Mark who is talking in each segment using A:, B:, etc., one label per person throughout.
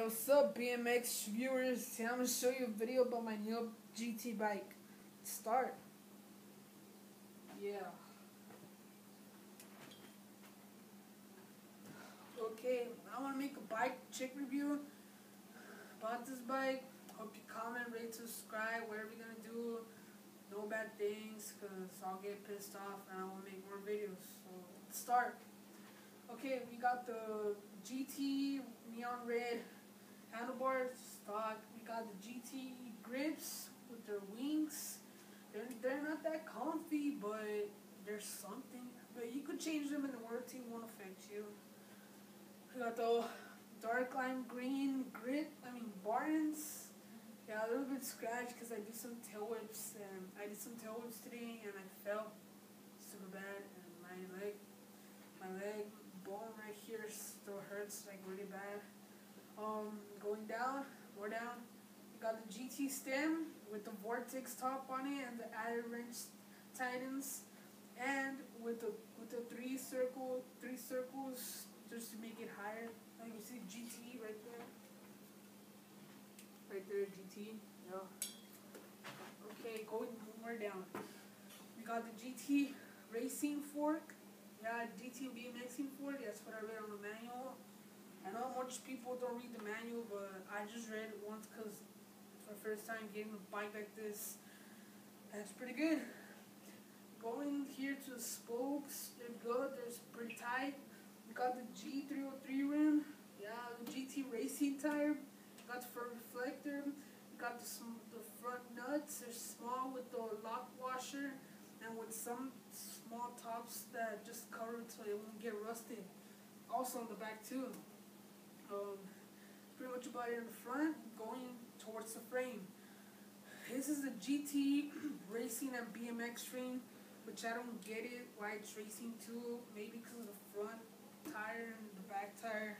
A: What's up, BMX viewers? Today I'm going to show you a video about my new GT bike. Start. Yeah. Okay, I want to make a bike check review about this bike. Hope you comment, rate, subscribe, whatever you're going to do. No bad things, because I'll get pissed off and I will make more videos. So, let's start. Okay, we got the GT neon red handlebars stock. We got the GT grips with their wings. They're not that comfy, but there's something. But you could change them and the warranty won't affect you. We got the dark lime green Barnes. Yeah, a little bit scratched because I did some tail whips and I did some tail whips today and I fell super bad and my leg bone right here still hurts like really bad. Going down, more down, we got the GT stem with the vortex top on it and the added wrench tightens, and with the three circles just to make it higher. Like you see GT right there. Right there, GT. Yeah. Okay, going more down. We got the GT racing fork. Yeah, GT BMXing fork. That's what I read on the manual. I know much people don't read the manual, but I just read it once because it's my first time getting a bike like this. And it's pretty good. Going here to the spokes, they're good. They're pretty tight. We got the G303 rim. Yeah, the GT racing tire. Got the front reflector. We got the front nuts. They're small with the lock washer and with some small tops that just cover it so it won't get rusted. Also on the back too. Pretty much about it in the front. Going towards the frame. This is the GT racing and BMX frame, which I don't get it why it's racing too. Maybe because of the front tire and the back tire.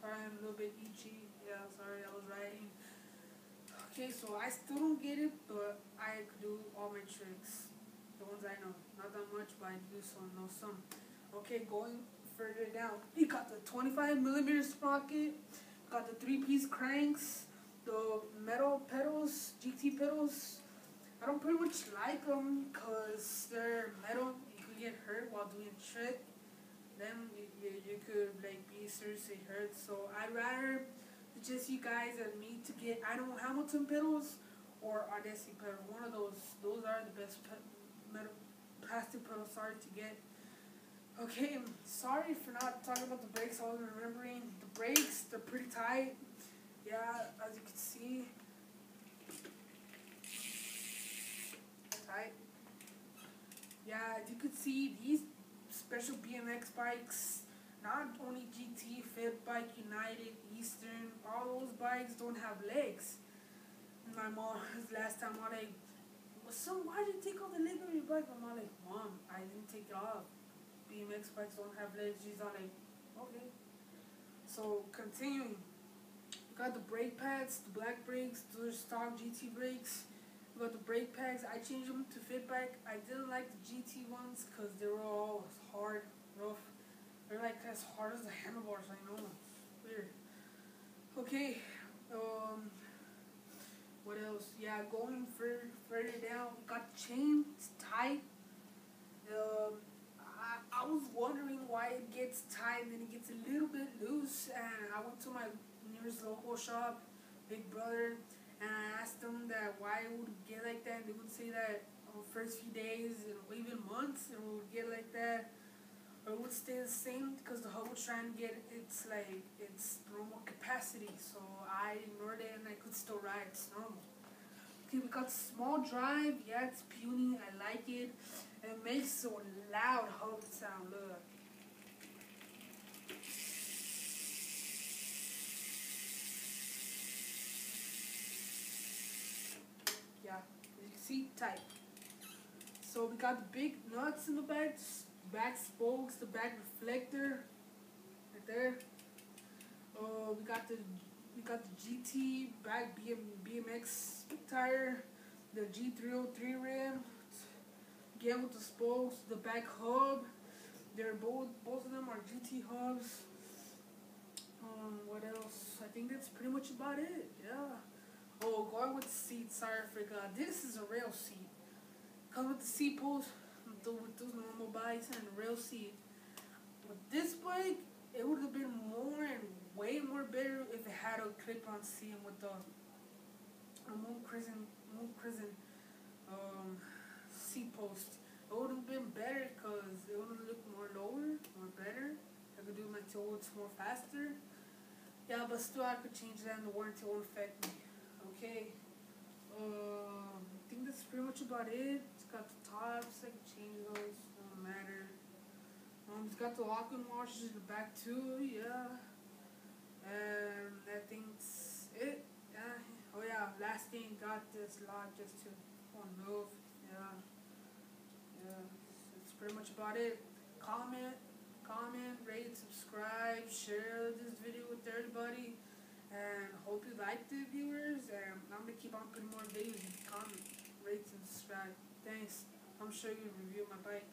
A: Sorry, I'm a little bit itchy. Yeah, sorry, I was riding. Okay, so I still don't get it, but I could do all my tricks. The ones I know. Not that much, but I do know some. Okay, going further down. We got the 25mm sprocket. Got the 3-piece cranks. The metal pedals, GT pedals. I don't pretty much like them because they're metal. You could get hurt while doing a trick. Then you could be seriously hurt. So I'd rather just you guys and me to get either Hamilton pedals or Ardesi pedals. One of those. Those are the best metal plastic pedals. Sorry to get. Okay, sorry for not talking about the brakes. I wasn't remembering the brakes. They're pretty tight. Yeah, as you can see, tight. Yeah, as you can see, these special BMX bikes, not only GT, Fit Bike, United, Eastern, all those bikes don't have legs. And my mom, last time, I'm like, well, son, why did you take off the leg on your bike? I'm all like, Mom, I didn't take it off. BMX bikes don't have legs. She's all like, okay. So, continuing. We got the brake pads, the black brakes, those are stock GT brakes. We got the brake pads. I changed them to Fit Bike. I didn't like the GT ones because they were all hard, rough. They're like as hard as the handlebars, I know. It's weird. Okay. What else? Yeah, going further down, we got the chain. It's tight. I was wondering why it gets tight and then it gets a little bit loose, and I went to my nearest local shop, Big Brother, and I asked them that why it would get like that. They would say that on the first few days or even months it would get like that, or it would stay the same because the hub was trying to get its normal capacity. So I ignored it and I could still ride. It's normal. Okay, we got small drive. Yeah, it's puny. I like it. And it makes so loud hub sound. Look. Yeah, as you can see, tight. So we got the big nuts in the back spokes, the back reflector, right there. We got the GT back BMX tire, the G303 rim. Again with the spokes, the back hub. They're both of them are GT hubs. What else? I think that's pretty much about it. Yeah. Oh, going with the seat. Sorry, I forgot. This is a rail seat. Comes with the seat post, with those normal bikes and a rail seat. With this bike, it would have been more and way more better if it had a clip-on seat with the moon crescent seat post. It would have been better because it would have looked more lower, more better. I could do my toes more faster. Yeah, but still I could change that and the warranty won't affect me. Okay. I think that's pretty much about it. It's got the tops, I can change those, don't matter. It's got the lock-in washers in the back too, yeah. And I think it's it. Oh yeah, last thing, got this lock just to won't move. Yeah, yeah. It's pretty much about it. Comment, rate, subscribe, share this video with everybody. And hope you liked it, viewers. And I'm gonna keep on putting more videos. Comment, rate, and subscribe. Thanks. I'm sure you review my bike.